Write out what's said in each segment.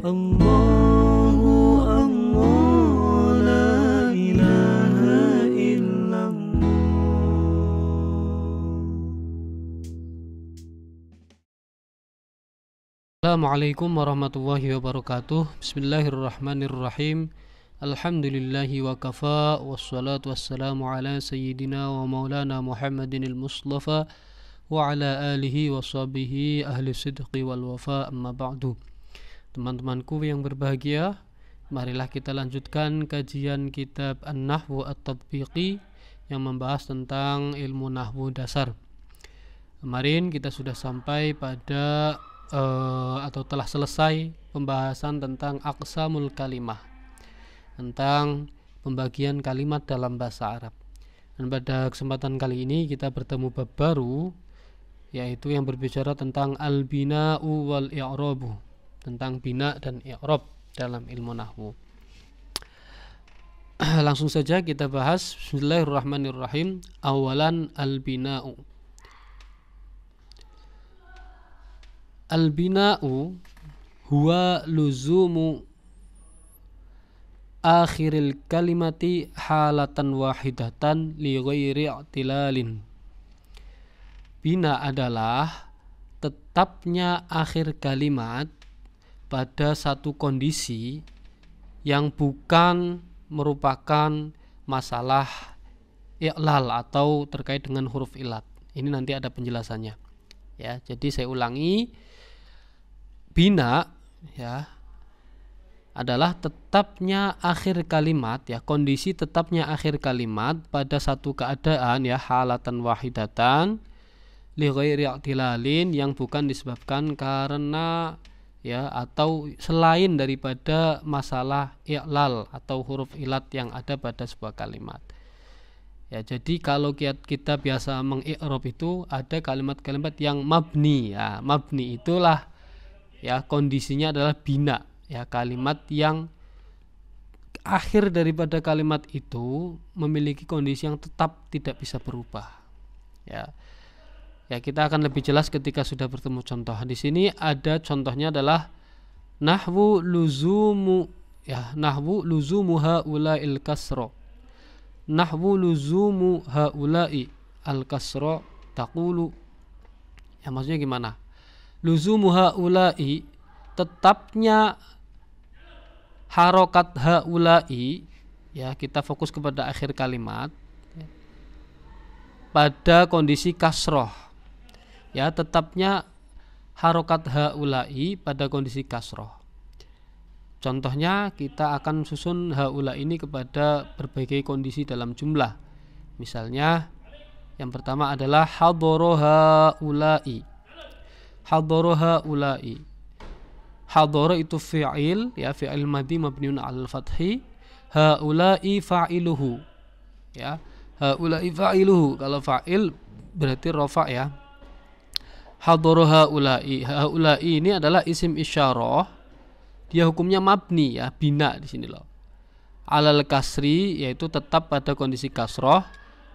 Allahu Allah, la ilaha illallah. Assalamualaikum warahmatullahi wabarakatuh. Bismillahirrahmanirrahim. Alhamdulillahi wa kafa, wassalatu wassalamu ala sayyidina wa maulana Muhammadinil Mustafa wa ala alihi wa sahbihi ahli sidqi wal wafa, amma ba'du. Teman-temanku yang berbahagia, marilah kita lanjutkan kajian kitab An-Nahwu At-Tatbiqi yang membahas tentang ilmu nahwu dasar. Kemarin kita sudah sampai pada atau telah selesai pembahasan tentang aqsamul kalimah, tentang pembagian kalimat dalam bahasa Arab. Dan pada kesempatan kali ini kita bertemu bab baru, yaitu yang berbicara tentang al-bina'u wal i'rabu, tentang bina dan i'rab dalam ilmu nahwu. Langsung saja kita bahas. Bismillahirrahmanirrahim. Awalan al-bina'u. Al-bina'u huwa luzumu akhiril kalimati halatan wahidatan li ghairi i'tilalin. Bina adalah tetapnya akhir kalimat pada satu kondisi yang bukan merupakan masalah i'lal atau terkait dengan huruf ilat. Ini nanti ada penjelasannya. Ya, jadi saya ulangi, bina ya adalah tetapnya akhir kalimat, ya, kondisi tetapnya akhir kalimat pada satu keadaan, ya, halatan wahidatan li ghairi i'tilalin, yang bukan disebabkan karena, ya, atau selain daripada masalah i'lal atau huruf ilat yang ada pada sebuah kalimat. Ya, jadi kalau kita biasa mengi'rab itu ada kalimat-kalimat yang mabni, ya, mabni itulah, ya, kondisinya adalah bina, ya, kalimat yang akhir daripada kalimat itu memiliki kondisi yang tetap tidak bisa berubah. Ya, kita akan lebih jelas ketika sudah bertemu contoh. Di sini ada contohnya adalah nahwu luzumu, ya, nahwu luzumu haula'il kasra. Nahwu luzumu haula'i al kasra taqulu. Ya, maksudnya gimana? Luzumu haula'i, tetapnya harokat haula'i, ya, kita fokus kepada akhir kalimat, ya, pada kondisi kasroh. Ya, tetapnya harokat haula'i pada kondisi kasroh. Contohnya kita akan susun haula ini kepada berbagai kondisi dalam jumlah. Misalnya yang pertama adalah hadoro haula'i. Hadoro haula'i. Hadoro itu fi'il, ya, fi'il madhi mabniun 'alal fathi. Haula'i fa'iluhu. Ya, haula'i fa'iluhu. Kalau fa'il berarti rafa', ya. Hadoro haula'i. Haula'i ini adalah isim isyarah. Dia hukumnya mabni, ya, bina di sini loh. Alal kasri, yaitu tetap pada kondisi kasroh,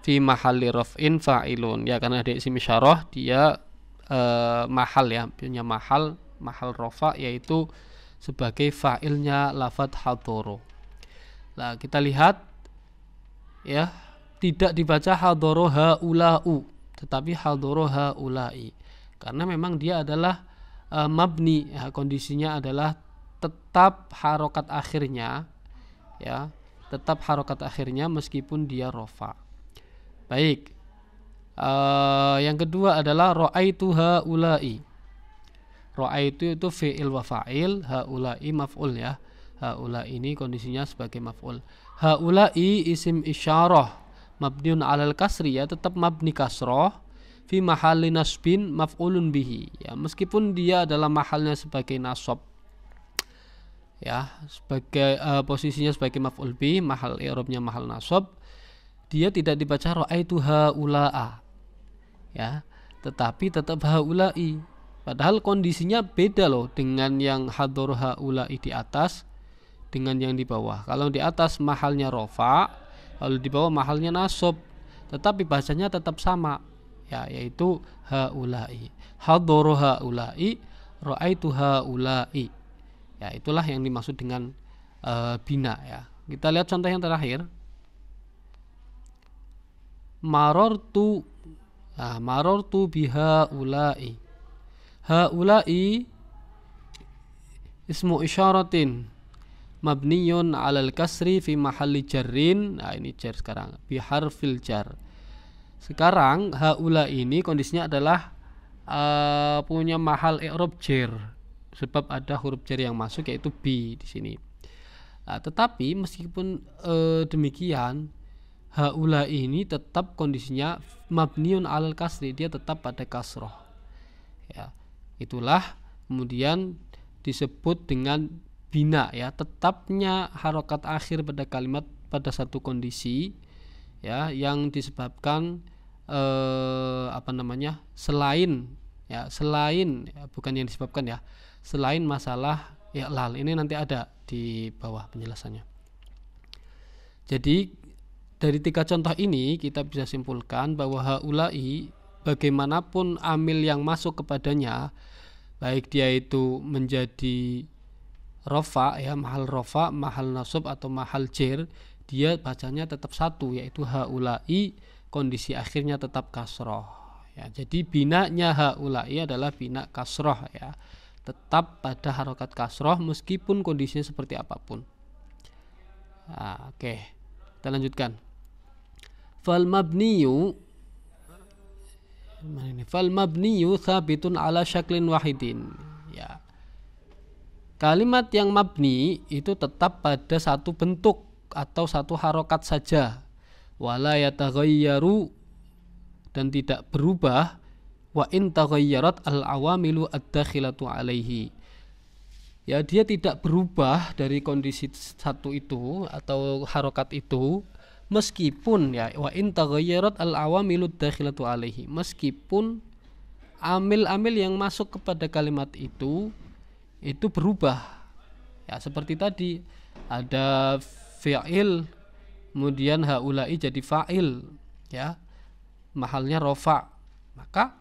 fi mahalli raf'in fa'ilun. Ya, karena ada isim isyarah, dia mahal, ya, punya mahal rafa, yaitu sebagai fa'ilnya lafadz hadoro. Nah, kita lihat, ya, tidak dibaca hadoro haula'u, tetapi hadoro haula'i, karena memang dia adalah mabni, ya, kondisinya adalah tetap harokat akhirnya, ya, tetap harokat akhirnya meskipun dia rofa. Baik, yang kedua adalah ra'aitu haula'i. Ra'aitu itu fi'il wa fa'il, haula'i maf'ul, ya. Haula'i ini kondisinya sebagai maf'ul. Haula'i isim isyarah mabniun 'alal kasri, ya, tetap mabni kasroh fi mahalli nasbin maf'ulun bihi, ya, meskipun dia adalah mahalnya sebagai nasab, ya, sebagai posisinya sebagai maf'ul bi, mahal i'rabnya mahal nasab, dia tidak dibaca ra'aitu haula'a, ya, tetapi tetap haula'i. Padahal kondisinya beda loh dengan yang hador haula'i di atas dengan yang di bawah. Kalau di atas mahalnya rofa, kalau di bawah mahalnya nasab, tetapi bahasanya tetap sama, ya, yaitu haula'i. Hadoro haula'i, ra'aitu haula'i. Ya, itulah yang dimaksud dengan bina ya. Kita lihat contoh yang terakhir. Marortu biha ulai. Haulai ismu isyaratin mabniyun alal kasri fi mahalli jarrin. Nah, ini jar sekarang bi harfil jar. Sekarang haula ini kondisinya adalah punya mahal i'rab jar, sebab ada huruf jar yang masuk yaitu bi di sini. Nah, tetapi meskipun demikian, haula ini tetap kondisinya mabniun alal kasri, dia tetap pada kasroh. Ya, itulah kemudian disebut dengan bina ya, tetapnya harokat akhir pada kalimat pada satu kondisi ya, yang disebabkan selain ya, bukan yang disebabkan ya, selain masalah i'lal. Ini nanti ada di bawah penjelasannya. Jadi dari 3 contoh ini kita bisa simpulkan bahwa haulai bagaimanapun amil yang masuk kepadanya, baik dia itu menjadi rofa ya, mahal rofa, mahal nasab atau mahal jar, dia bacanya tetap satu, yaitu haulai, kondisi akhirnya tetap kasroh ya. Jadi binanya haulai adalah bina kasroh ya, tetap pada harokat kasroh meskipun kondisinya seperti apapun. Nah, oke, kita lanjutkan. Fal mabniyu thabitun ala syaklin wahidin ya. Kalimat yang mabni itu tetap pada satu bentuk atau satu harokat saja, wala yataghayyaru, dan tidak berubah, wa in taghayyarat al awamilu ad-dakhilatu alaihi. Ya, dia tidak berubah dari kondisi satu itu atau harokat itu, meskipun ya, wa in taghayyarat al awamilu ad-dakhilatu alaihi, meskipun amil-amil yang masuk kepada kalimat itu berubah ya, seperti tadi ada fi'il kemudian haulai jadi fa'il ya, mahalnya rofa, maka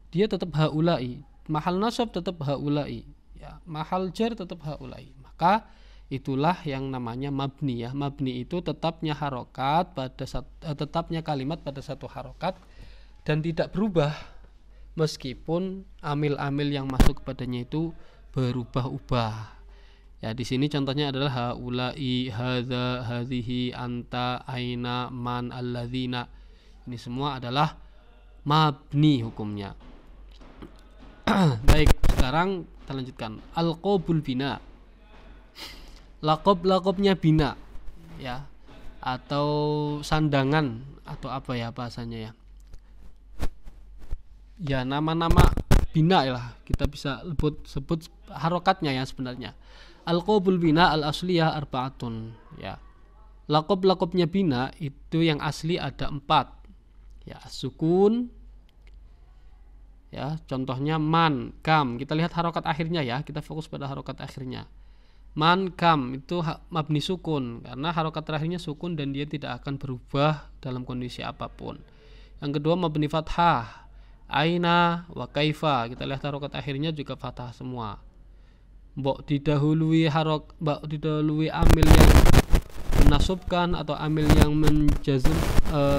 dia tetap haulai, mahal nasab tetap haulai ya, mahal jar tetap haulai, maka itulah yang namanya mabni ya. Mabni itu tetapnya harokat pada tetapnya kalimat pada satu harokat dan tidak berubah meskipun amil-amil yang masuk kepadanya itu berubah-ubah. Ya, di sini contohnya adalah haulai, hadza, hadhihi, anta, aina, man, alladzina. Ini semua adalah mabni hukumnya. Baik, sekarang kita lanjutkan. Alqabul bina. Laqab-laqabnya bina ya, atau sandangan atau apa ya bahasanya ya. Ya, nama-nama bina lah, kita bisa sebut harokatnya ya sebenarnya. Al-qabul bina al-asliyah arba'atun ya. Laqab-laqabnya bina itu yang asli ada 4 ya. Sukun ya, contohnya man, kam. Kita lihat harokat akhirnya ya, kita fokus pada harokat akhirnya. Man, kam itu mabni sukun karena harokat terakhirnya sukun dan dia tidak akan berubah dalam kondisi apapun. Yang kedua mabni fathah, aina wa kaifa. Kita lihat harokat akhirnya juga fathah semua. Mbok didahului amil yang menasubkan atau amil yang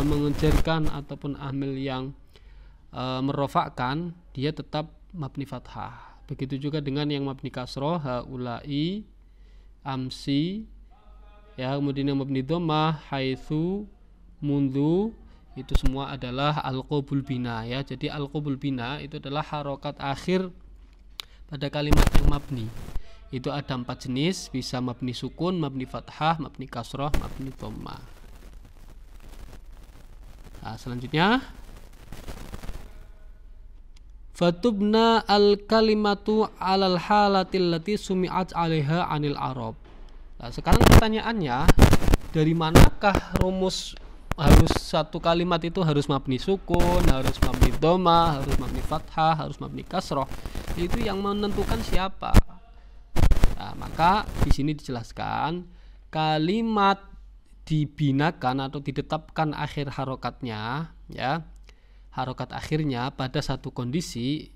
mengejarkan ataupun amil yang merofakkan, dia tetap mabni fathah. Begitu juga dengan yang mabni kasroh, haulai, amsi ya, kemudian yang mabni dhammah, haitsu, mundu, itu semua adalah al-qabul bina ya. Jadi al-qabul bina itu adalah harokat akhir pada kalimat yang mabni. Itu ada 4 jenis, bisa mabni sukun, mabni fathah, mabni kasroh, mabni dhammah. Nah, selanjutnya fatubna al-kalimatu alal halatil lati sumi'at 'alaiha 'anil arab. Nah, sekarang pertanyaannya, dari manakah rumus harus satu kalimat itu harus mabni sukun, harus mabni dhammah, harus mabni fathah, harus mabni kasroh? Itu yang menentukan siapa? Nah, maka di sini dijelaskan kalimat dibinakan atau ditetapkan akhir harokatnya ya, harokat akhirnya pada satu kondisi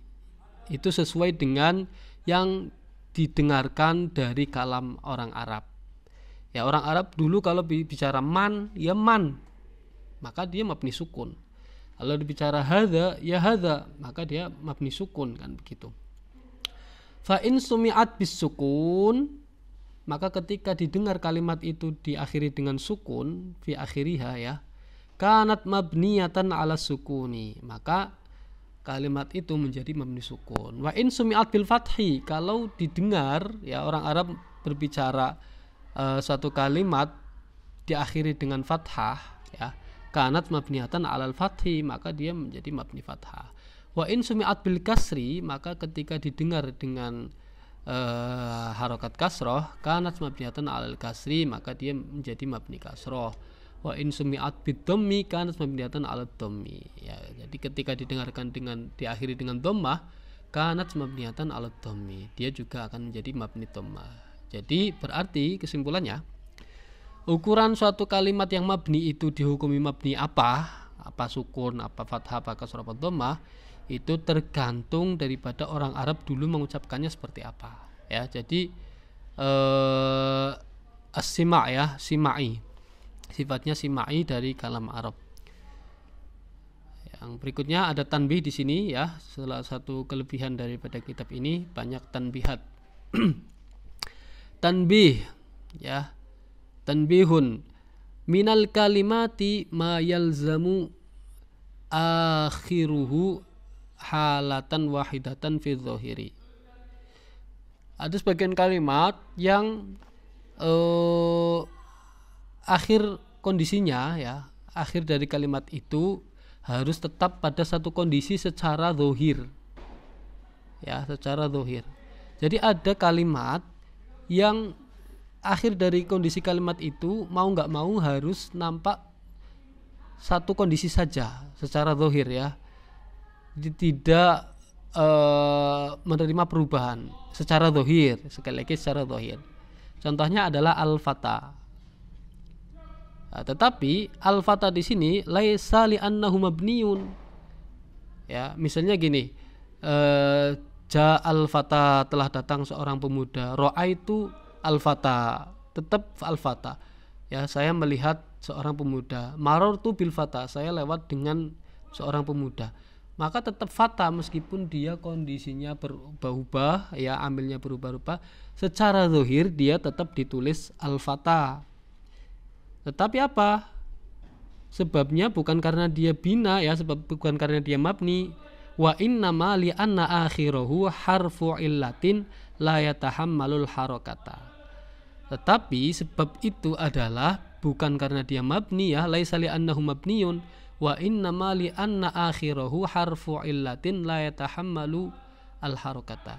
itu sesuai dengan yang didengarkan dari kalam orang Arab. Ya, orang Arab dulu kalau bicara man, ya man, maka dia mabni sukun. Kalau dibicara hadza, ya hadza, maka dia mabni sukun, kan begitu. Fa in sumi'at bis sukun, maka ketika didengar kalimat itu diakhiri dengan sukun fi akhiriha, ya, kanat mabniyatan ala sukuni, maka kalimat itu menjadi mabni sukun. Wa in sumi'at bil fathi, kalau didengar, ya, orang Arab berbicara suatu kalimat diakhiri dengan fathah, ya, kanat mabniyatan alal fathi, maka dia menjadi mabni fathah. Wa in sumi'at bil kasri, maka ketika didengar dengan harokat kasroh, kanat mabniyatan alal kasri, maka dia menjadi mabni kasroh. Wa in sumi'at bid dhammi, kanat mabniyatan alal dhammi, ya, jadi ketika didengarkan dengan diakhiri dengan dhammah, kanat mabniyatan alal dhammi, dia juga akan menjadi mabni dhammah. Jadi berarti kesimpulannya, ukuran suatu kalimat yang mabni itu dihukumi mabni apa sukun, apa fathah, apa kasrah, apa dhammah, itu tergantung daripada orang Arab dulu mengucapkannya seperti apa, ya. Jadi as-sima', ya, simai, sifatnya simai dari kalam Arab. Yang berikutnya ada tanbih di sini, ya. Salah satu kelebihan daripada kitab ini banyak tanbihat. Tanbih, ya, tanbihun minal kalimati ma yalzamu akhiruhu halatan wahidatan fi dhahiri. Ada sebagian kalimat yang akhir kondisinya, ya, akhir dari kalimat itu harus tetap pada satu kondisi secara zahir, ya, secara zahir. Jadi ada kalimat yang akhir dari kondisi kalimat itu mau nggak mau harus nampak satu kondisi saja secara zahir, ya, tidak menerima perubahan secara zahir. Sekali lagi secara zahir. Contohnya adalah al-fata. Nah, tetapi al-fata di sini laisa li annahu mabniyun, ya, misalnya gini, ja al-fata, telah datang seorang pemuda. Ra'aitu al-fata, tetap al-fata, ya, saya melihat seorang pemuda. Marartu bil fata, saya lewat dengan seorang pemuda. Maka tetap fata meskipun dia kondisinya berubah-ubah, ya, amilnya berubah-ubah, secara zahir dia tetap ditulis al-fata. Tetapi apa? Sebabnya bukan karena dia bina, ya, bukan karena dia mabni. Wa innama li anna akhirahu harfu illatin la yatahammalul harakata. Tetapi sebab itu adalah bukan karena dia mabni, ya, laisa li annahu mabniyun, wa innama li anna akhirahu harfu illatin la yatahammalu al harakata.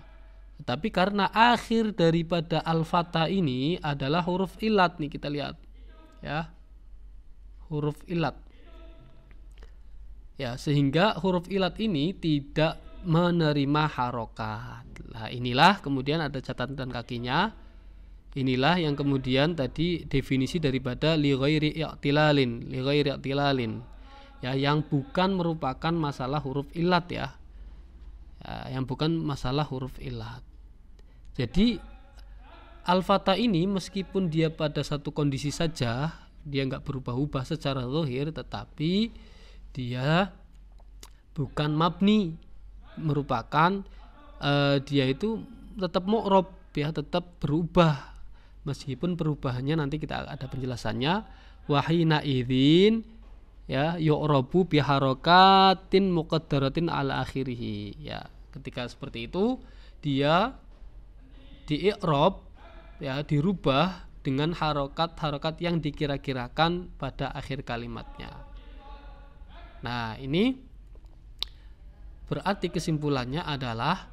Tetapi karena akhir daripada al-fata ini adalah huruf ilat, nih kita lihat, ya, huruf ilat. Ya, sehingga huruf ilat ini tidak menerima harokat. Nah, inilah kemudian ada catatan kakinya. Inilah yang kemudian tadi definisi daripada li ghairi i'tilalin, ya, yang bukan merupakan masalah huruf ilat, ya, yang bukan masalah huruf ilat. Jadi al-fata ini meskipun dia pada satu kondisi saja, dia nggak berubah-ubah secara zahir, tetapi dia bukan mabni, merupakan dia itu tetap mu'rab, ya, tetap berubah, meskipun perubahannya nanti kita ada penjelasannya. Wahina idzin, ya, yu'rabu bi harakatin muqaddaratin ala akhirih, ya, ketika seperti itu dia di-i'rab, ya, dirubah dengan harokat-harokat yang dikira-kirakan pada akhir kalimatnya. Nah, ini berarti kesimpulannya adalah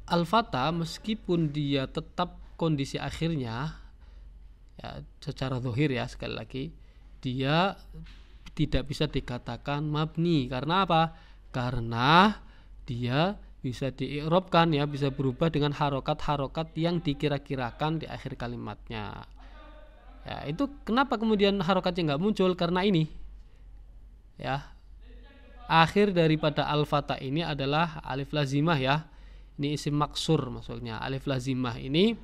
al-fata meskipun dia tetap kondisi akhirnya, ya, secara zahir, ya, sekali lagi dia tidak bisa dikatakan mabni. Karena apa? Karena dia bisa di-i'rabkan, ya, bisa berubah dengan harokat-harokat yang dikira-kirakan di akhir kalimatnya. Ya, itu kenapa kemudian harokatnya nggak muncul? Karena ini, ya, akhir daripada al-fata ini adalah alif lazimah, ya, ini isim maksur maksudnya. Alif lazimah ini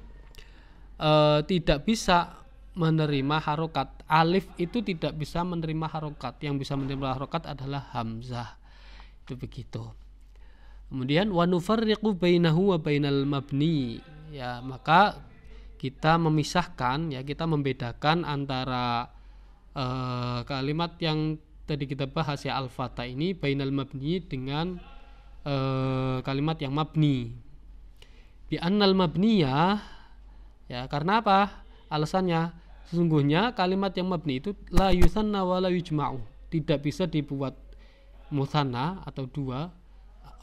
tidak bisa menerima harokat. Alif itu tidak bisa menerima harokat. Yang bisa menerima harokat adalah hamzah. Itu begitu. Kemudian wa nufarriqu bainahu wa bainal mabni. Ya, maka kita memisahkan, ya, kita membedakan antara kalimat yang tadi kita bahas, ya, al-fata ini bainal mabni dengan kalimat yang mabni. Bi annal mabniyah, ya, karena apa? Alasannya sesungguhnya kalimat yang mabni itu la yusanna wa la yujma'u, tidak bisa dibuat musanna atau dua,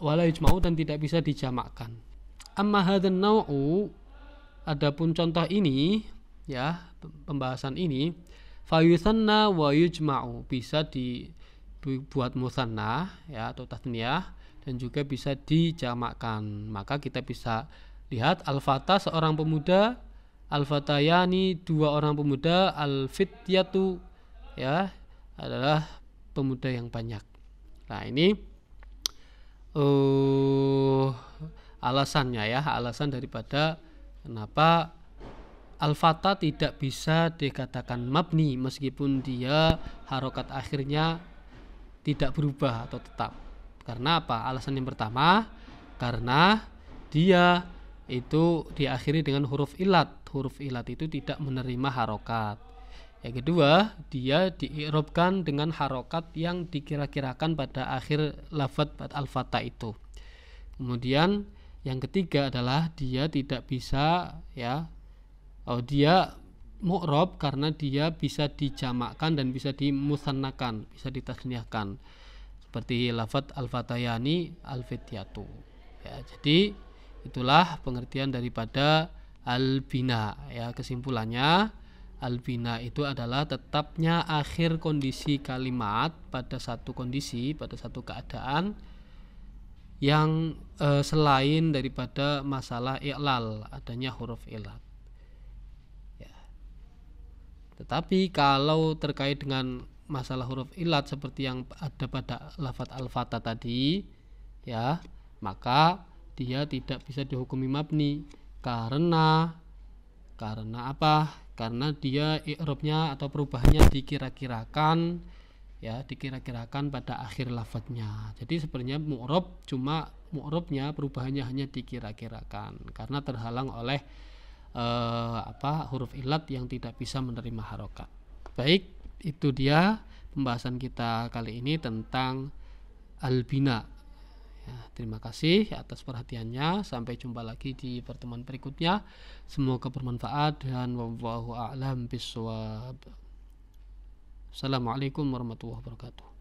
wa la yujma'u, dan tidak bisa dijamakkan. Amma hadzal nau'u, adapun contoh ini, ya, pembahasan ini, fa yusanna wa yujma'u, bisa dibuat musanna, ya, atau tasniyah, dan juga bisa dijamakkan. Maka kita bisa lihat al-fata seorang pemuda, al-fatayani dua orang pemuda, al-fityatu, ya, adalah pemuda yang banyak. Nah, ini alasannya, ya, alasan daripada kenapa al-fata tidak bisa dikatakan mabni meskipun dia harokat akhirnya tidak berubah atau tetap. Karena apa? Alasan yang pertama, karena dia itu diakhiri dengan huruf ilat. Huruf ilat itu tidak menerima harokat. Yang kedua, dia diirobkan dengan harokat yang dikira-kirakan pada akhir lafadz al-fata itu. Kemudian yang ketiga adalah dia tidak bisa, ya, dia mu'rob karena dia bisa dijamakkan dan bisa dimusannakan, bisa ditasniyahkan, seperti lafadz al-fatayani al-fityatu, ya. Jadi itulah pengertian daripada al-bina, ya. Kesimpulannya, al-bina itu adalah tetapnya akhir kondisi kalimat pada satu kondisi, pada satu keadaan yang selain daripada masalah i'lal, adanya huruf ilat, ya. Tetapi kalau terkait dengan masalah huruf ilat seperti yang ada pada lafadz al-fata tadi, ya, maka dia tidak bisa dihukumi mabni karena apa? Karena dia i'rabnya atau perubahannya dikira-kirakan, ya, dikira-kirakan pada akhir lafadznya. Jadi sebenarnya mu'rab, cuma mu'rabnya perubahannya hanya dikira-kirakan karena terhalang oleh huruf ilat yang tidak bisa menerima harokat. Baik, itu dia pembahasan kita kali ini tentang al-bina. Ya, terima kasih atas perhatiannya. Sampai jumpa lagi di pertemuan berikutnya. Semoga bermanfaat dan wallahu a'lam bishawab. Assalamualaikum warahmatullahi wabarakatuh.